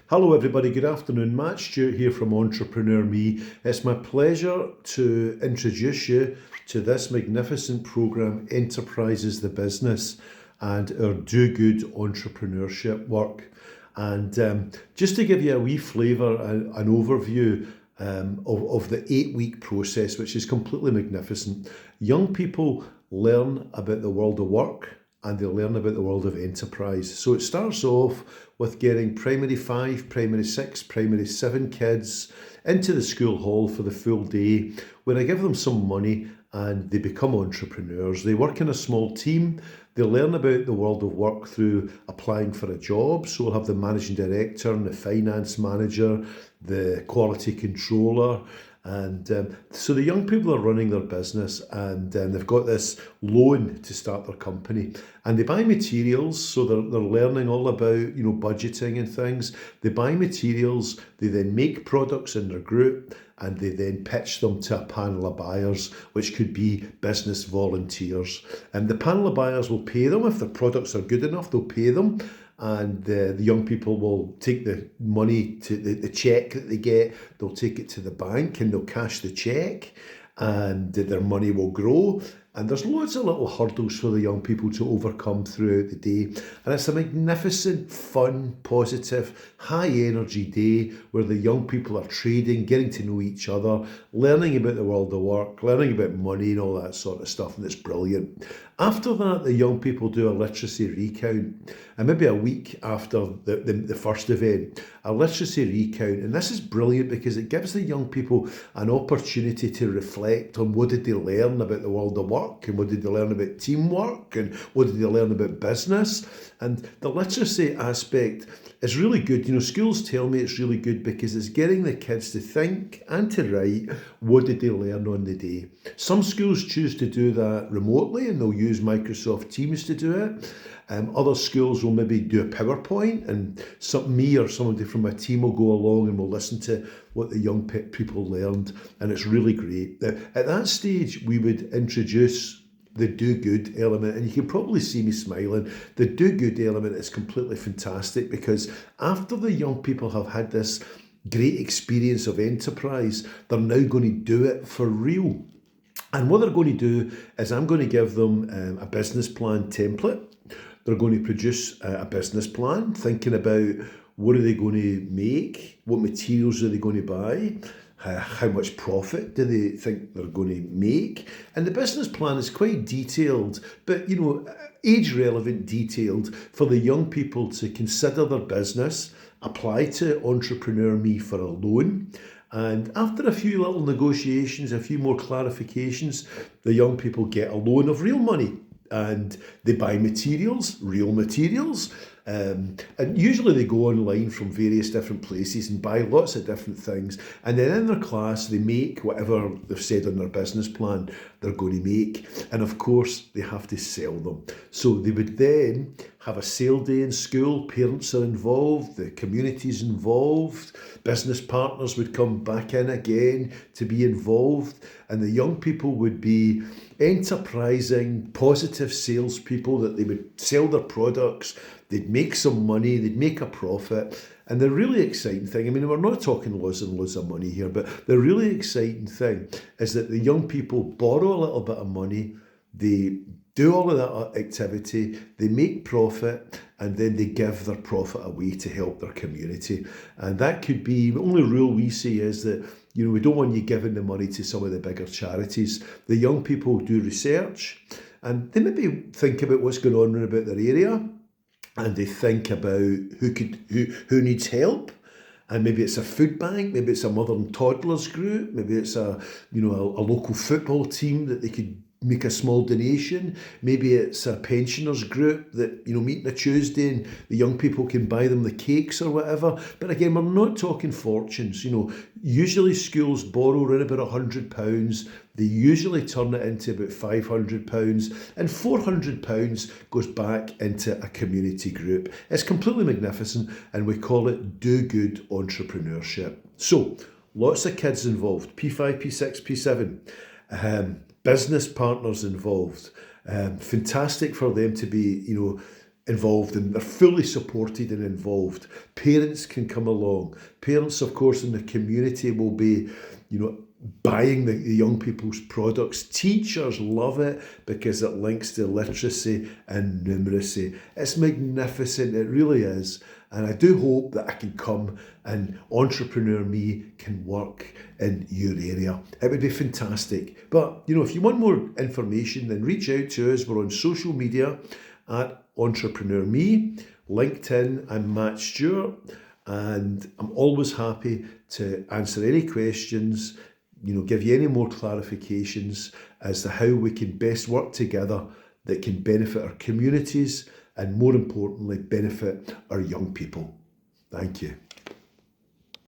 Hello everybody, good afternoon. Matt Stewart here from Entrepreneur Me. It's my pleasure to introduce you to this magnificent programme, Enterprises the Business, and our Do Good entrepreneurship work. And just to give you a wee flavour, an overview of the 8-week process, which is completely magnificent. Young people learn about the world of work and they learn about the world of enterprise. So it starts off with getting primary 5, primary 6, primary 7 kids into the school hall for the full day, where I give them some money and they become entrepreneurs. They work in a small team. They learn about the world of work through applying for a job. So we'll have the managing director and the finance manager, the quality controller. And so the young people are running their business and they've got this loan to start their company and they buy materials. So they're learning all about, budgeting and things. They buy materials, they then make products in their group and they then pitch them to a panel of buyers, which could be business volunteers. And the panel of buyers will pay them. If the products are good enough, they'll pay them. And the young people will take the money to the cheque that they get, they'll take it to the bank and they'll cash the cheque and their money will grow. And there's loads of little hurdles for the young people to overcome throughout the day. And it's a magnificent, fun, positive, high energy day where the young people are trading, getting to know each other, learning about the world of work, learning about money and all that sort of stuff. And it's brilliant. After that, the young people do a literacy recount. And maybe a week after the first event, a literacy recount. And this is brilliant because it gives the young people an opportunity to reflect on what did they learn about the world of work and what did they learn about teamwork and what did they learn about business. And the literacy aspect is really good. Schools tell me it's really good because it's getting the kids to think and to write what did they learn on the day. Some schools choose to do that remotely and they'll use Microsoft Teams to do it. Other schools will maybe do a PowerPoint and me or somebody from my team will go along and we'll listen to what the young people learned, and it's really great. At that stage, we would introduce the do-good element, and you can probably see me smiling. The do-good element is completely fantastic because after the young people have had this great experience of enterprise, they're now going to do it for real. And what they're going to do is I'm going to give them a business plan template. They're going to produce a business plan, thinking about what are they going to make, what materials are they going to buy, how much profit do they think they're going to make. And the business plan is quite detailed, but age relevant detailed for the young people to consider their business, apply to Entrepreneur Me for a loan. And after a few little negotiations, a few more clarifications, the young people get a loan of real money. And they buy materials, real materials, and usually they go online from various different places and buy lots of different things. And then in their class, they make whatever they've said on their business plan they're going to make. And of course, they have to sell them. So they would then have a sale day in school. Parents are involved, the community's involved, business partners would come back in again to be involved. And the young people would be enterprising, positive salespeople that they would sell their products, they'd make some money, they'd make a profit. And the really exciting thing, we're not talking loads and loads of money here, but the really exciting thing is that the young people borrow a little bit of money, they do all of that activity, they make profit, and then they give their profit away to help their community. And that could be, the only rule we say is that, we don't want you giving the money to some of the bigger charities. The young people do research and they maybe think about what's going on about their area, and they think about who needs help. And maybe it's a food bank, maybe it's a mother and toddlers group, maybe it's a local football team that they could make a small donation. Maybe it's a pensioners group that meet on a Tuesday and the young people can buy them the cakes or whatever. But again, we're not talking fortunes. Usually schools borrow around about £100. They usually turn it into about £500, and £400 goes back into a community group. It's completely magnificent, and we call it Do Good Entrepreneurship. So lots of kids involved, P5, P6, P7. Business partners involved. Fantastic for them to be, involved, and they're fully supported and involved. Parents can come along. Parents, of course, in the community will be, buying the young people's products. Teachers love it because it links to literacy and numeracy. It's magnificent, it really is. And I do hope that I can come and Entrepreneur Me can work in your area. It would be fantastic. But, if you want more information, then reach out to us. We're on social media at Entrepreneur Me, LinkedIn. I'm Matt Stewart, and I'm always happy to answer any questions, give you any more clarifications as to how we can best work together that can benefit our communities and, more importantly, benefit our young people. Thank you.